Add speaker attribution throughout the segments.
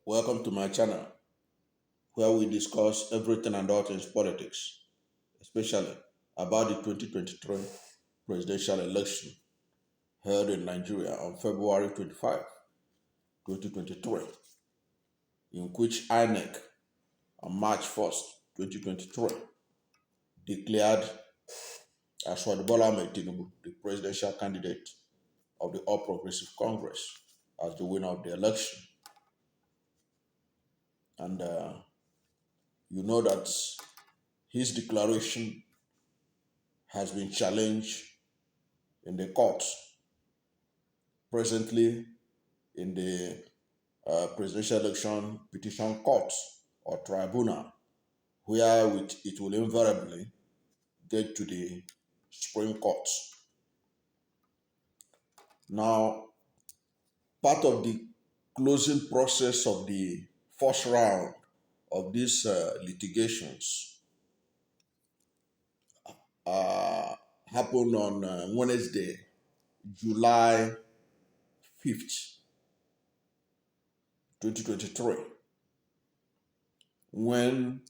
Speaker 1: Welcome to my channel where we discuss everything and all things politics, especially about the 2023 presidential election held in Nigeria on February 25, 2023, in which INEC on March 1st, 2023 declared President Bola Ahmed Tinubu, the presidential candidate of the All Progressive Congress, as the winner of the election. And you know that his declaration has been challenged in the courts, presently in the Presidential Election Petition Court or Tribunal, where it will invariably get to the Supreme Court. Now, part of the closing process of the first round of these litigations uh, happened on Wednesday, July 5th, 2023, when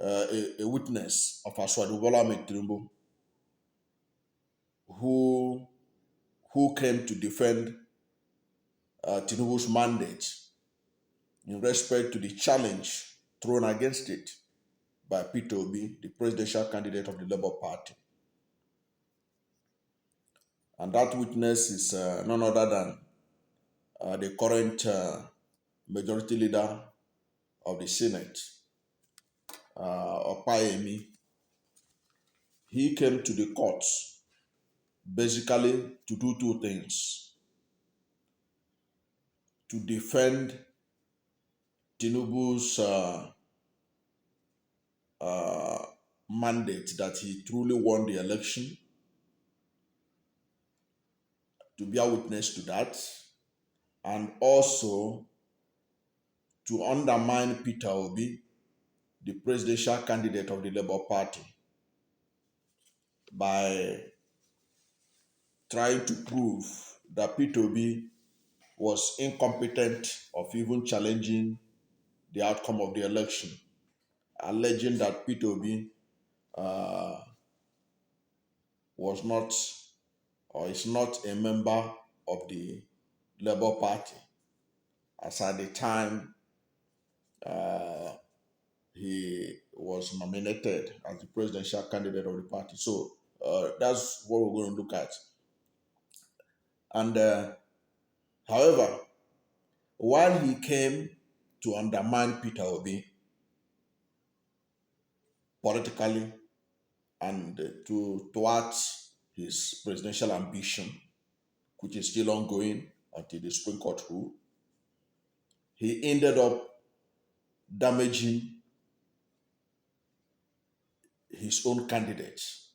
Speaker 1: a witness of President Bola Ahmed Tinubu who came to defend Tinubu's mandate in respect to the challenge thrown against it by Peter Obi, the presidential candidate of the Labour Party. And that witness is none other than the current majority leader of the Senate, Opeyemi. He came to the courts basically to do two things: to defend Tinubu's mandate that he truly won the election, to bear witness to that, and also to undermine Peter Obi, the presidential candidate of the Labour Party, by trying to prove that Peter Obi was incompetent of even challenging the outcome of the election, alleging that Peter Obi was not or is not a member of the Labour Party, as at the time he was nominated as the presidential candidate of the party. So that's what we're going to look at. And however, while he came to undermine Peter Obi politically and towards his presidential ambition, which is still ongoing until the Supreme Court rule, he ended up damaging his own candidates.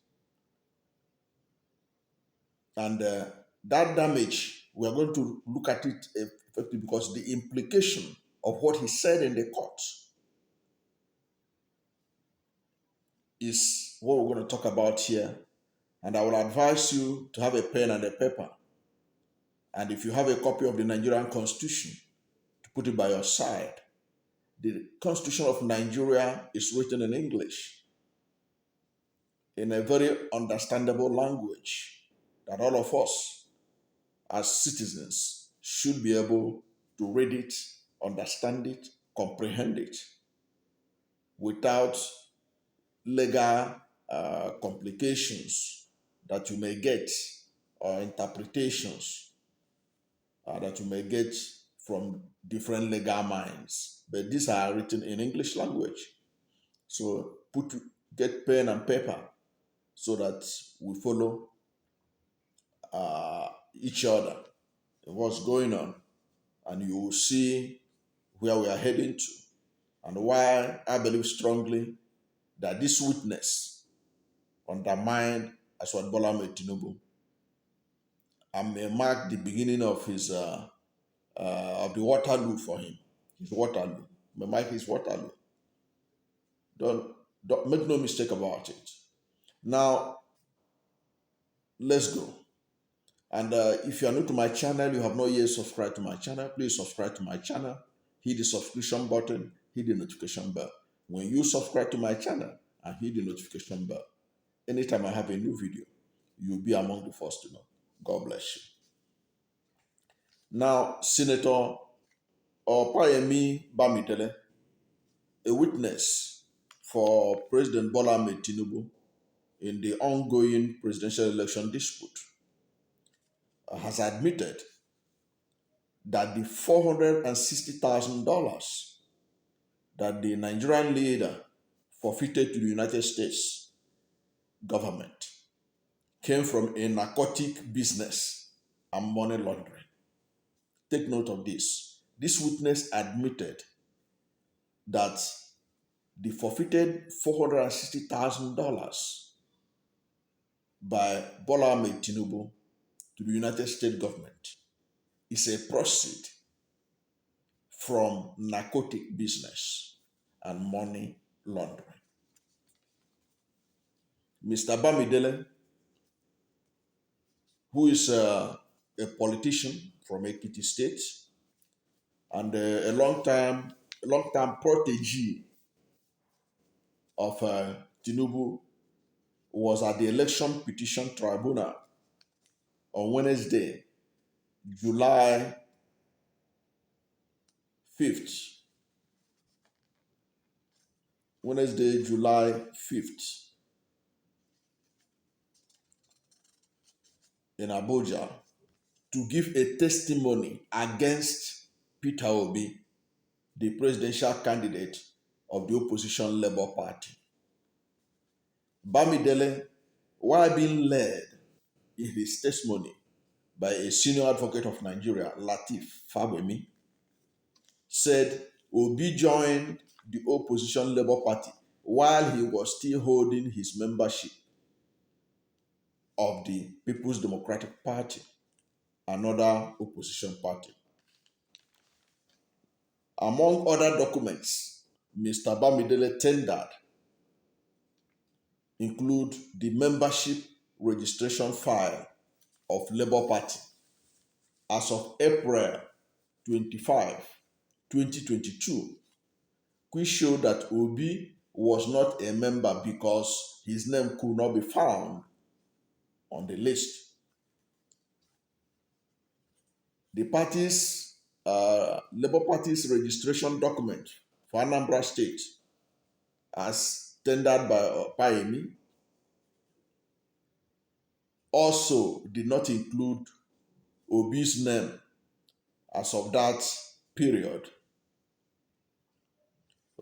Speaker 1: And that damage, we are going to look at it effectively because the implication of what he said in the court is what we're going to talk about here. And I will advise you to have a pen and a paper. And if you have a copy of the Nigerian Constitution, to put it by your side. The Constitution of Nigeria is written in English, in a very understandable language that all of us as citizens should be able to read it, understand it, comprehend it, without legal complications that you may get, or interpretations that you may get from different legal minds. But these are written in English language. So get pen and paper so that we follow each other, what's going on, and you will see where we are heading to, and why I believe strongly that this witness undermined President Bola Ahmed Tinubu and may mark the beginning of his of the Waterloo for him. His Waterloo. May mark his Waterloo. Don't make no mistake about it. Now, let's go. And if you are new to my channel, you have not yet subscribed to my channel, please subscribe to my channel. Hit the subscription button, hit the notification bell. When you subscribe to my channel and hit the notification bell, anytime I have a new video, you'll be among the first to know. God bless you. Now, Senator Opeyemi Bamidele, a witness for President Bola Ahmed Tinubu in the ongoing presidential election dispute, has admitted that the $460,000 that the Nigerian leader forfeited to the United States government came from a narcotic business and money laundering. Take note of this. This witness admitted that the forfeited $460,000 by Bola Ahmed Tinubu to the United States government is a proceed from narcotic business and money laundering. Mr. Bamidele, who is a politician from Ekiti State and a long-time protege of Tinubu, was at the Election Petition Tribunal on Wednesday, July 5th. Wednesday, July 5th in Abuja to give a testimony against Peter Obi, the presidential candidate of the opposition Labour Party. Bamidele, while being led in his testimony by a senior advocate of Nigeria, Latif Fagbemi, said Obi joined the opposition Labour Party while he was still holding his membership of the People's Democratic Party, another opposition party. Among other documents Mr. Bamidele tendered include the membership registration file of Labour Party as of April 25, 2022, which showed that Obi was not a member because his name could not be found on the list. The Labour Party's registration document for Anambra State, as tendered by Opeyemi, also did not include Obi's name as of that period.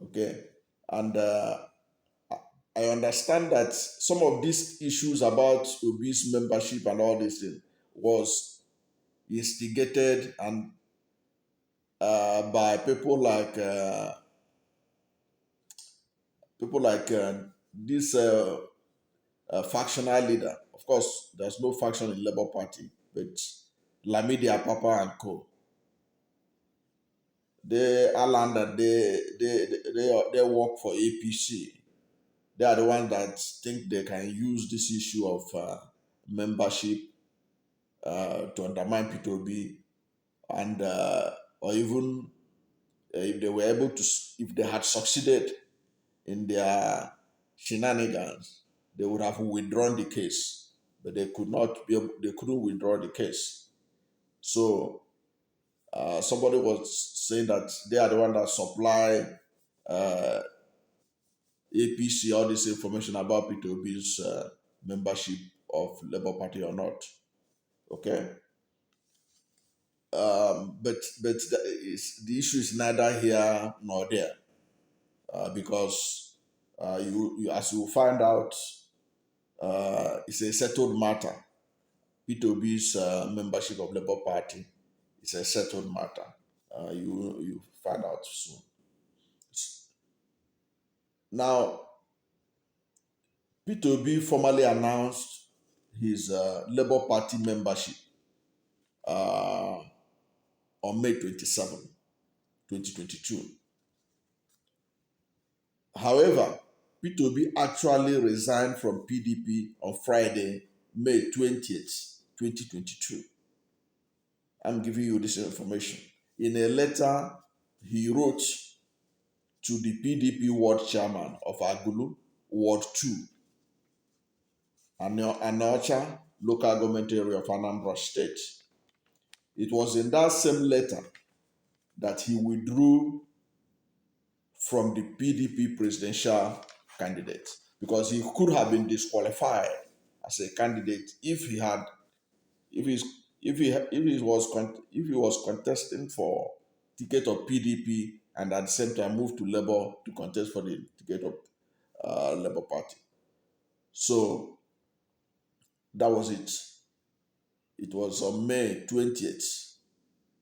Speaker 1: Okay, and I understand that some of these issues about Obi's membership and all this thing was instigated and by people like this factional leader. Of course, there's no faction in Labour Party, but Lamidi Apapa and co. They are land that they work for APC. They are the ones that think they can use this issue of membership to undermine Peter Obi, and or even if they were able to, if they had succeeded in their shenanigans, they would have withdrawn the case, but they could not be able, they couldn't withdraw the case. So somebody was saying that they are the one that supply APC all this information about Peter Obi's membership of Labour Party or not. Okay. But the issue is neither here nor there, because you as you will find out, it's a settled matter. Peter Obi's membership of Labour Party is a settled matter. You find out soon. Now, Peter Obi formally announced his Labour Party membership on May 27, 2022. However, Peter Obi actually resigned from PDP on Friday, May 20th, 2022. I'm giving you this information. In a letter he wrote to the PDP ward chairman of Agulu, Ward 2, Anocha local government area of Anambra State. It was in that same letter that he withdrew from the PDP presidential candidate because he could have been disqualified as a candidate if he had if he's if he was contesting for ticket of PDP and at the same time moved to Labour to contest for the ticket of Labour Party. So that was it. It was on May 20th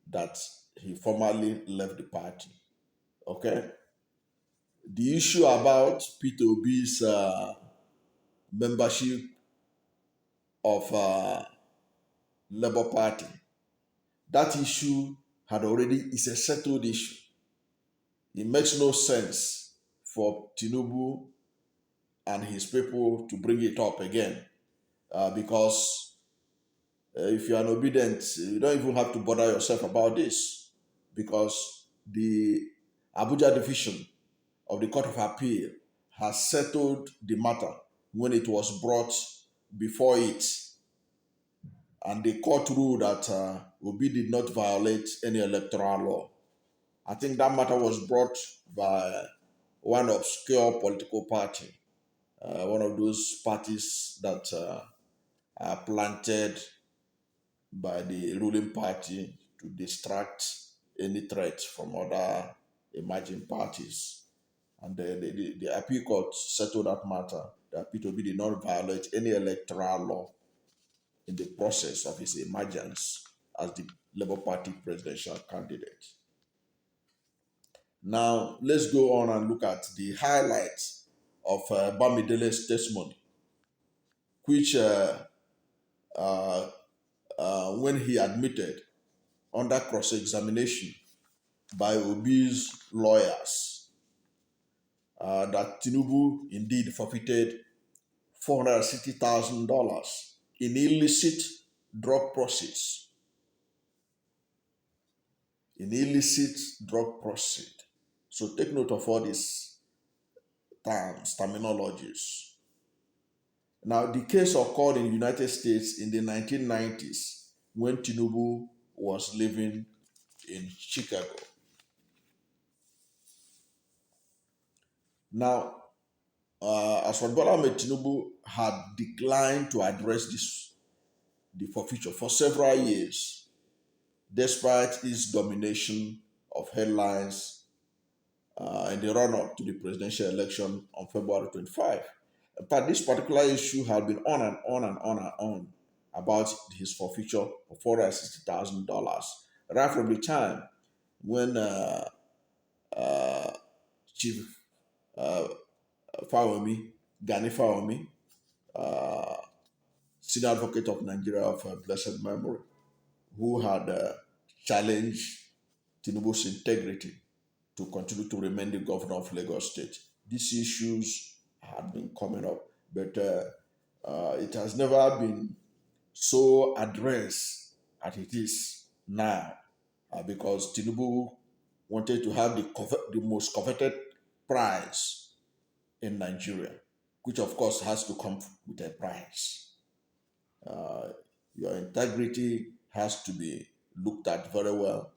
Speaker 1: that he formally left the party. Okay. The issue about Peter Obi's membership of Labour Party, that issue is a settled issue. It makes no sense for Tinubu and his people to bring it up again because if you are obedient, you don't even have to bother yourself about this because the Abuja division of the Court of Appeal has settled the matter when it was brought before it. And the court ruled that Obi did not violate any electoral law. I think that matter was brought by one obscure political party, one of those parties that are planted by the ruling party to distract any threat from other emerging parties. And the appeal court settled that matter that Peter Obi did not violate any electoral law in the process of his emergence as the Labour Party presidential candidate. Now, let's go on and look at the highlights of Bamidele's testimony, which when he admitted under cross-examination by Obi's lawyers that Tinubu indeed forfeited $460,000 in illicit drug proceeds. So take note of all these terminologies. Now, the case occurred in the United States in the 1990s when Tinubu was living in Chicago. Now, as Bola Ahmed Tinubu had declined to address the forfeiture for several years, despite his domination of headlines in the run-up to the presidential election on February 25. But this particular issue had been on and on and on and on about his forfeiture of $460,000 right from the time when Chief Gani Fawemi, senior advocate of Nigeria of blessed memory, who had challenged Tinubu's integrity to continue to remain the governor of Lagos State. These issues had been coming up, but it has never been so addressed as it is now because Tinubu wanted to have the most coveted prize in Nigeria, which of course has to come with a price. Your integrity has to be looked at very well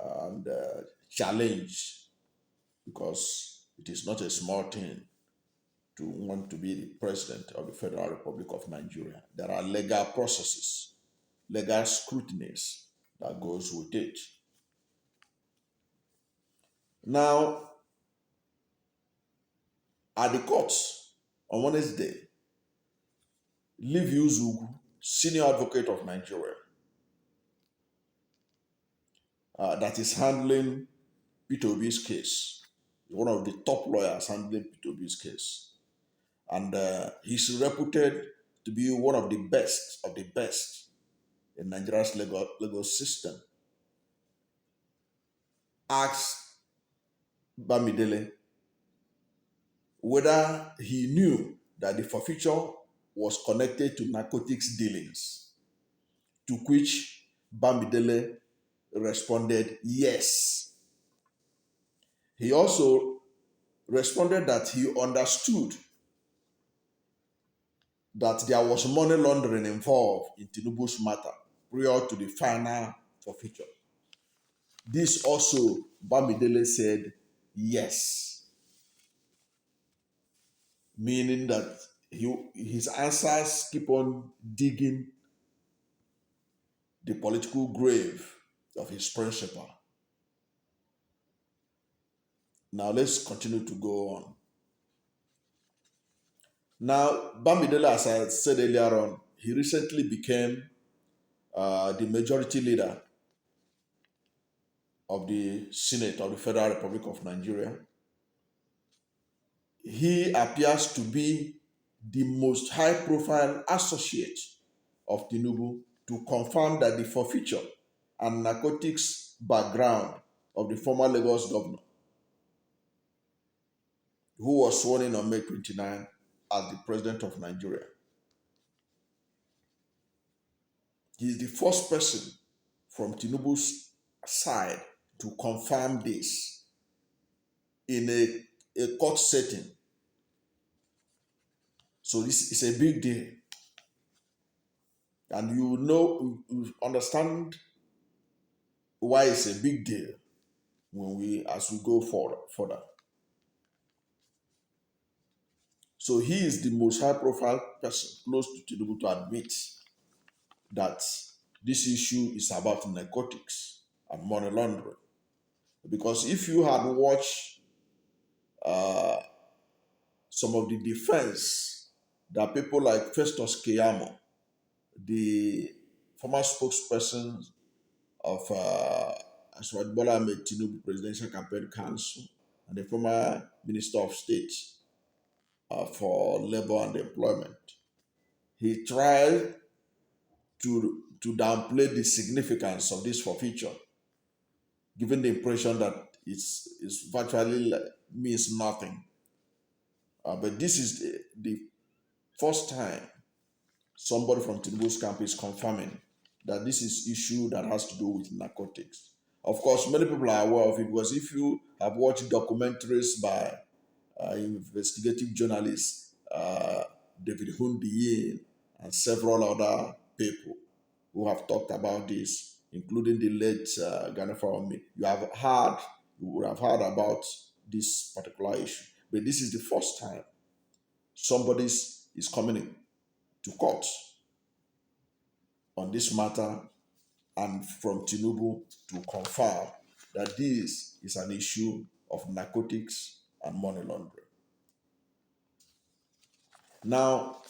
Speaker 1: and challenged because it is not a small thing to want to be the president of the Federal Republic of Nigeria. There are legal processes, legal scrutinies that goes with it. Now, at the courts on Wednesday, Liviu Zugwu, senior advocate of Nigeria, that is handling Peter Obi's case, one of the top lawyers handling Peter Obi's case. And he's reputed to be one of the best in Nigeria's legal system. Asked Bamidele whether he knew that the forfeiture was connected to narcotics dealings. to which Bamidele responded yes. He also responded that he understood that there was money laundering involved in Tinubu's matter prior to the final forfeiture. This also, Bamidele said yes, meaning that his answers keep on digging the political grave of his principal. Now let's continue to go on. Now, Bamidele, as I said earlier on, he recently became the majority leader of the Senate of the Federal Republic of Nigeria. He appears to be the most high-profile associate of Tinubu to confirm that the forfeiture and narcotics background of the former Lagos governor, who was sworn in on May 29 as the president of Nigeria. He is the first person from Tinubu's side to confirm this in a court setting. So this is a big deal. And you understand why it's a big deal as we go further. So he is the most high-profile person close to Tinubu to admit that this issue is about narcotics and money laundering. Because if you had watched some of the defense that people like Festus Keyamo, the former spokesperson of President Bola Ahmed Tinubu Presidential Campaign Council, and the former Minister of State for Labor and Employment, he tried to downplay the significance of this forfeiture, giving the impression that it's virtually means nothing. But this is the first time somebody from Tinubu's camp is confirming that this is issue that has to do with narcotics. Of course, many people are aware of it because if you have watched documentaries by investigative journalists, David Hundiyin, and several other people who have talked about this, including the late Ghana Fawumi, you would have heard about this particular issue. But this is the first time somebody is coming in to court on this matter and from Tinubu to confirm that this is an issue of narcotics and money laundering. Now,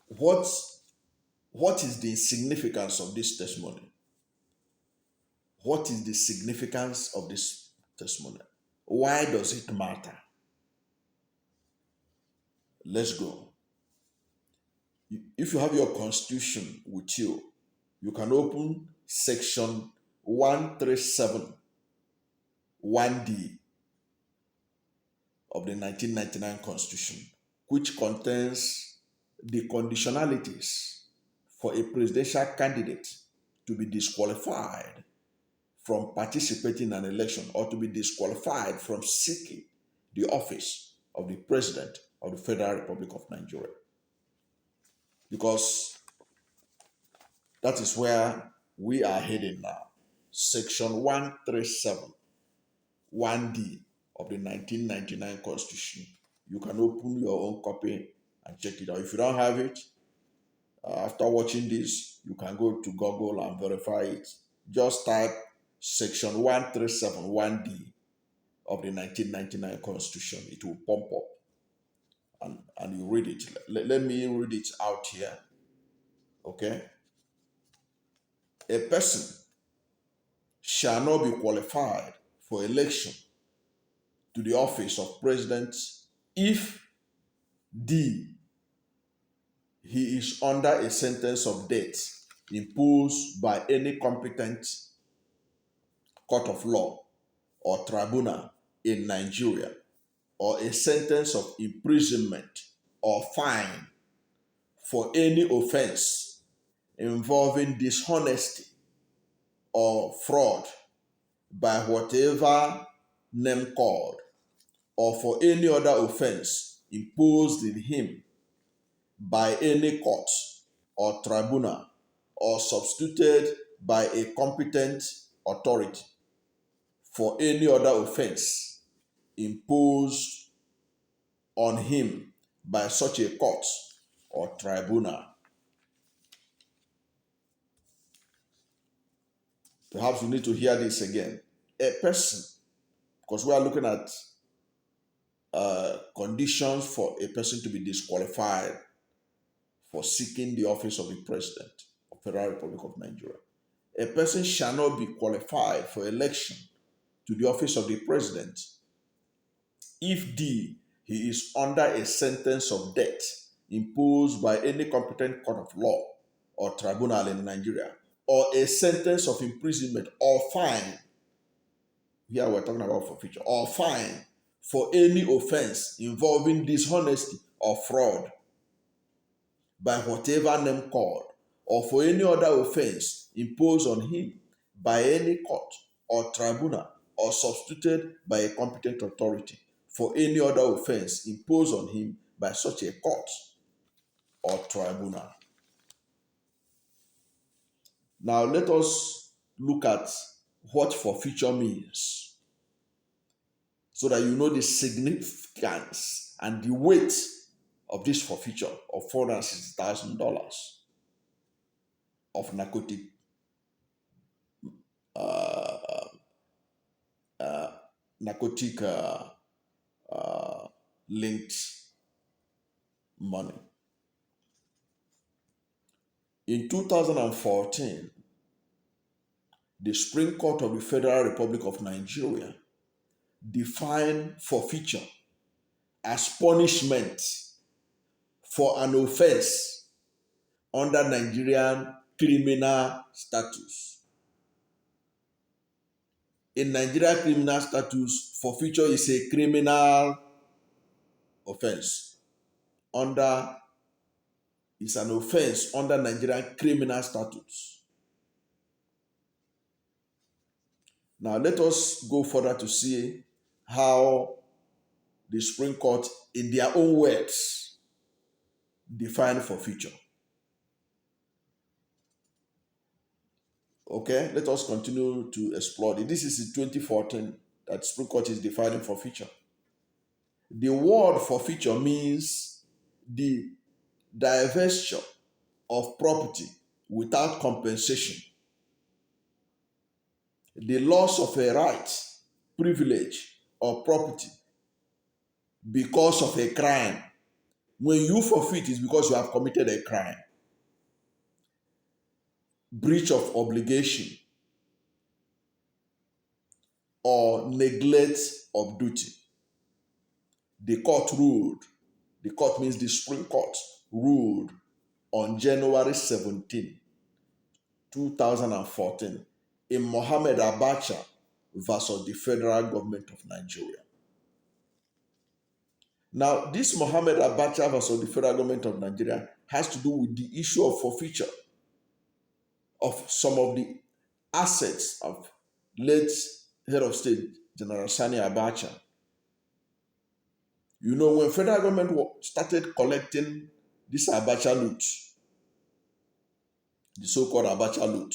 Speaker 1: what is the significance of this testimony? What is the significance of this testimony? Why does it matter? Let's go. If you have your constitution with you, you can open section 137 1D of the 1999 Constitution, which contains the conditionalities for a presidential candidate to be disqualified from participating in an election or to be disqualified from seeking the office of the President of the Federal Republic of Nigeria. Because that is where we are heading now. Section 137 1D of the 1999 Constitution. You can open your own copy and check it out. If you don't have it, after watching this, you can go to Google and verify it. Just type section 137 1D of the 1999 Constitution. It will pump up and you read it. Let me read it out here. Okay? A person shall not be qualified for election to the office of president if D, he is under a sentence of death imposed by any competent court of law or tribunal in Nigeria, or a sentence of imprisonment or fine for any offense involving dishonesty or fraud by whatever name called, or for any other offense imposed in him by any court or tribunal, or substituted by a competent authority for any other offense imposed on him by such a court or tribunal. Perhaps we need to hear this again. A person, because we are looking at conditions for a person to be disqualified for seeking the office of the President of the Federal Republic of Nigeria. A person shall not be qualified for election to the office of the President if he is under a sentence of death imposed by any competent court of law or tribunal in Nigeria, or a sentence of imprisonment or fine. Here we're talking about forfeiture, or fine for any offense involving dishonesty or fraud by whatever name called, or for any other offense imposed on him by any court or tribunal, or substituted by a competent authority for any other offense imposed on him by such a court or tribunal. Now let us look at what forfeiture means, so that you know the significance and the weight of this forfeiture of $460,000 of narcotic linked money. In 2014, the Supreme Court of the Federal Republic of Nigeria defined forfeiture as punishment for an offense under Nigerian criminal status. In Nigerian criminal status, forfeiture is a criminal offense. It's an offense under Nigerian criminal statutes. Now let us go further to see how the Supreme Court, in their own words, define forfeiture. Okay, let us continue to explore it. This is in 2014 that the Supreme Court is defining forfeiture. The word forfeiture means the divestiture of property without compensation, the loss of a right, privilege, or property because of a crime. When you forfeit, it's because you have committed a crime. Breach of obligation or neglect of duty. The court means the Supreme Court ruled on January 17, 2014 in Mohammed Abacha versus the federal government of Nigeria. Now, this Mohammed Abacha versus the federal government of Nigeria has to do with the issue of forfeiture of some of the assets of late head of state, General Sani Abacha. You know, when federal government started collecting this Abacha loot, the so-called Abacha loot,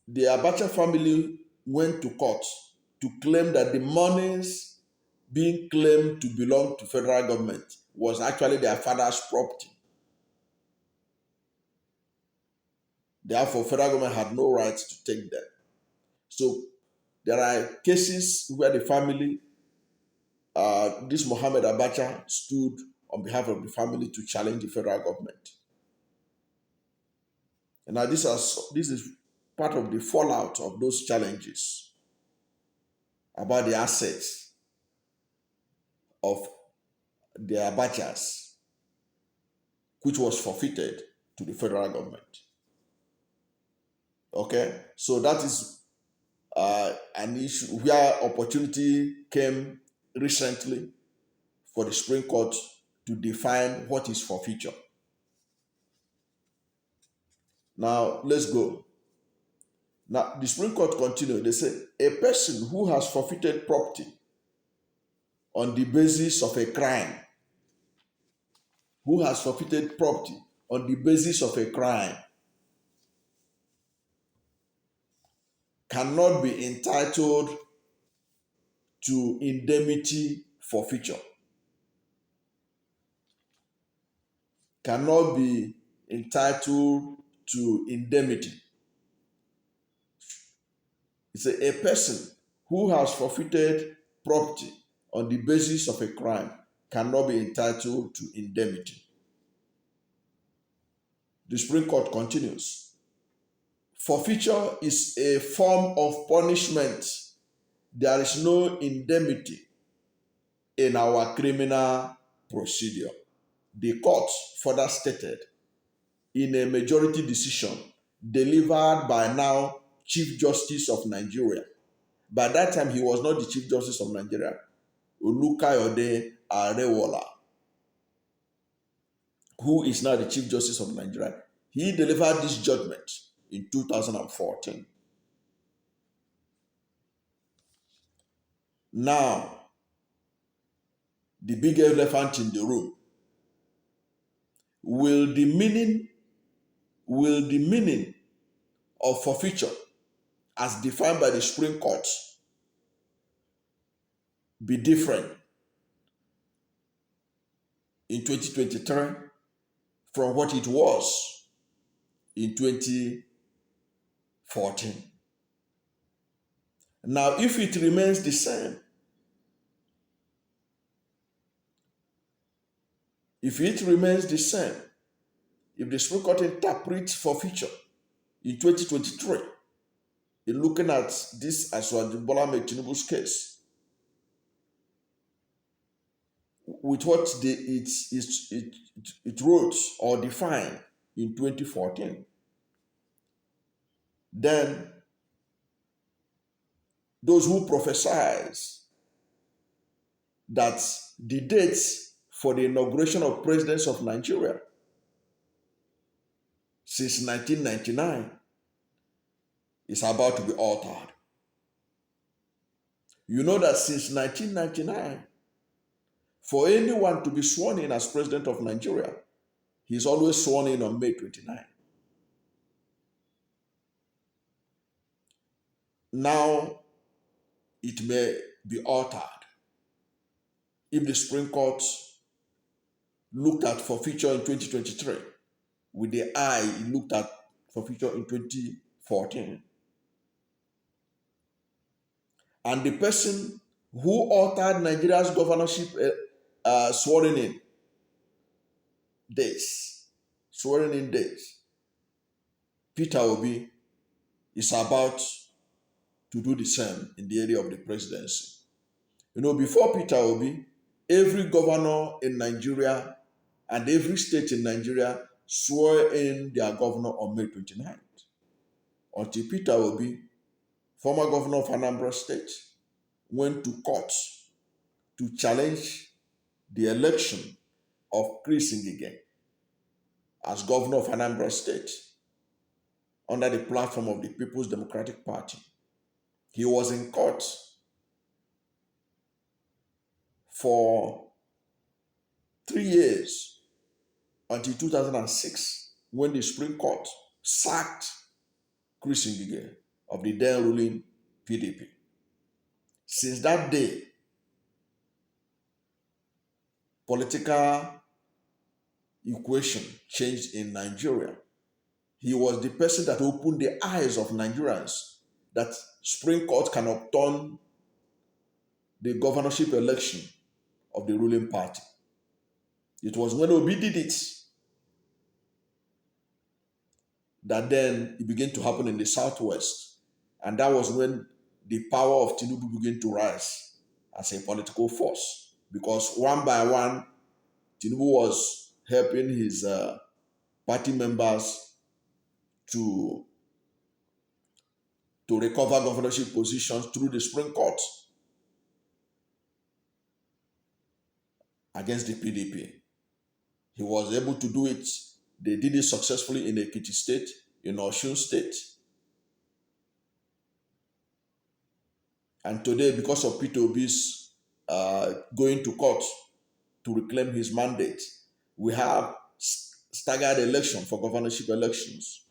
Speaker 1: the Abacha family went to court to claim that the monies being claimed to belong to federal government was actually their father's property. Therefore, federal government had no right to take them. So there are cases where the family, this Mohammed Abacha stood on behalf of the family to challenge the federal government. And now this is part of the fallout of those challenges about the assets of the Abachas, which was forfeited to the federal government. Okay, so that is an issue where opportunity came recently for the Supreme Court to define what is forfeiture. Now, let's go. Now, the Supreme Court continued. They say, a person who has forfeited property on the basis of a crime, who has forfeited property on the basis of a crime, cannot be entitled to indemnity forfeiture. Cannot be entitled to indemnity. It's a person who has forfeited property on the basis of a crime cannot be entitled to indemnity. The Supreme Court continues. Forfeiture is a form of punishment. There is no indemnity in our criminal procedure. The court further stated in a majority decision delivered by now Chief Justice of Nigeria. By that time, he was not the Chief Justice of Nigeria, Olukayode Arewola, who is now the Chief Justice of Nigeria. He delivered this judgment in 2014. Now, the big elephant in the room. Will the meaning of forfeiture as defined by the Supreme Court be different in 2023 from what it was in 2014? Now, if it remains the same, if the Supreme Court interprets forfeiture in 2023, in looking at this as President Bola Ahmed Tinubu's case, with what it wrote or defined in 2014, then those who prophesize that the dates for the inauguration of presidents of Nigeria since 1999 is about to be altered. You know that since 1999, for anyone to be sworn in as president of Nigeria, he's always sworn in on May 29. Now, it may be altered if the Supreme Court looked at forfeiture in 2023 with the eye it looked at forfeiture in 2014. And the person who altered Nigeria's governorship swearing in days, Peter Obi, is about to do the same in the area of the presidency. You know, before Peter Obi, every governor in Nigeria and every state in Nigeria swore in their governor on May 29th. Until Peter Obi, former governor of Anambra State, went to court to challenge the election of Chris Ngige as governor of Anambra State under the platform of the People's Democratic Party. He was in court for 3 years until 2006, when the Supreme Court sacked Chris Ngige of the then ruling PDP. Since that day, political equation changed in Nigeria. He was the person that opened the eyes of Nigerians that Supreme Court can overturn the governorship election of the ruling party. It was when Obi did it that then it began to happen in the Southwest. And that was when the power of Tinubu began to rise as a political force. Because one by one, Tinubu was helping his party members to recover governorship positions through the Supreme Court against the PDP. He was able to do it. They did it successfully in Ekiti State. in Osun State. And today, because of Peter Obi's going to court to reclaim his mandate, we have staggered election for governorship elections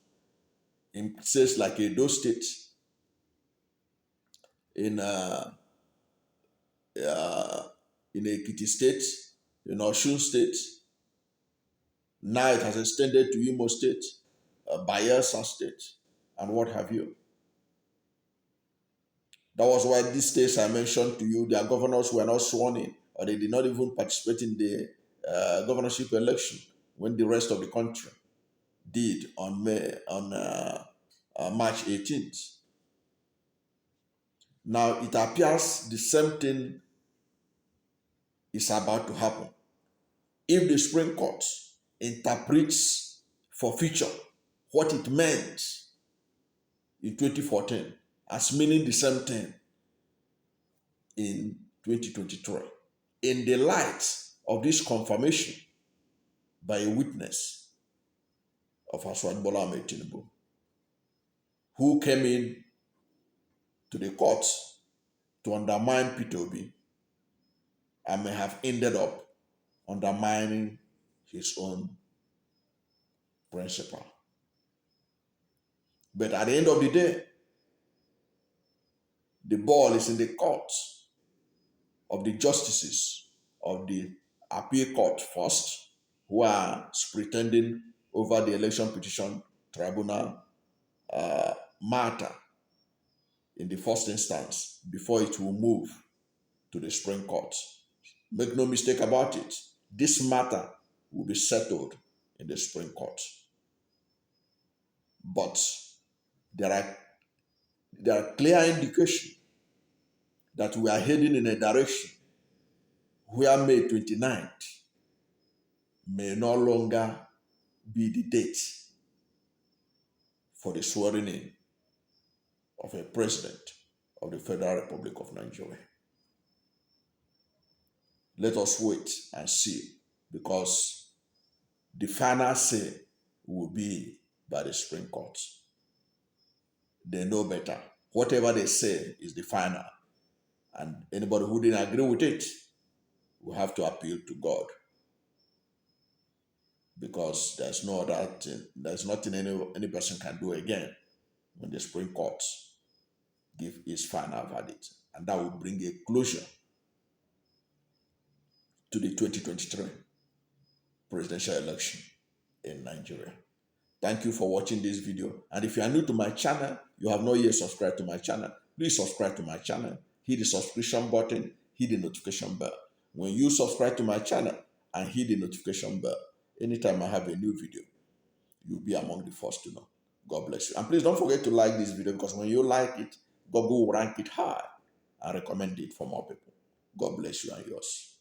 Speaker 1: in states like Edo State, in in Ekiti State, in Osun State. Now it has extended to Imo State, Bayelsa State, and what have you. That was why these states I mentioned to you, their governors were not sworn in, or they did not even participate in the governorship election when the rest of the country did on March 18th. Now it appears the same thing is about to happen. If the Supreme Court interprets forfeiture, what it meant in 2014, as meaning the same thing in 2023, in the light of this confirmation by a witness of President Bola Ahmed Tinubu, who came in to the court to undermine Peter Obi and may have ended up undermining his own principle. But at the end of the day, the ball is in the court of the justices of the appeal court first, who are pretending over the Election Petition Tribunal matter in the first instance before it will move to the Supreme Court. Make no mistake about it, this matter will be settled in the Supreme Court. But there are clear indications that we are heading in a direction where May 29th may no longer be the date for the swearing in of a president of the Federal Republic of Nigeria. Let us wait and see, because the final say will be by the Supreme Court. They know better. Whatever they say is the final. And anybody who didn't agree with it will have to appeal to God. Because there's no other thing, there's nothing any person can do again when the Supreme Court give its final verdict. And that will bring a closure to the 2023 presidential election in Nigeria. Thank you for watching this video. And if you are new to my channel, you have not yet subscribed to my channel, please subscribe to my channel. Hit the subscription button, hit the notification bell. When you subscribe to my channel and hit the notification bell, anytime I have a new video, you'll be among the first to know. God bless you. And please don't forget to like this video, because when you like it, Google will rank it high and recommend it for more people. God bless you and yours.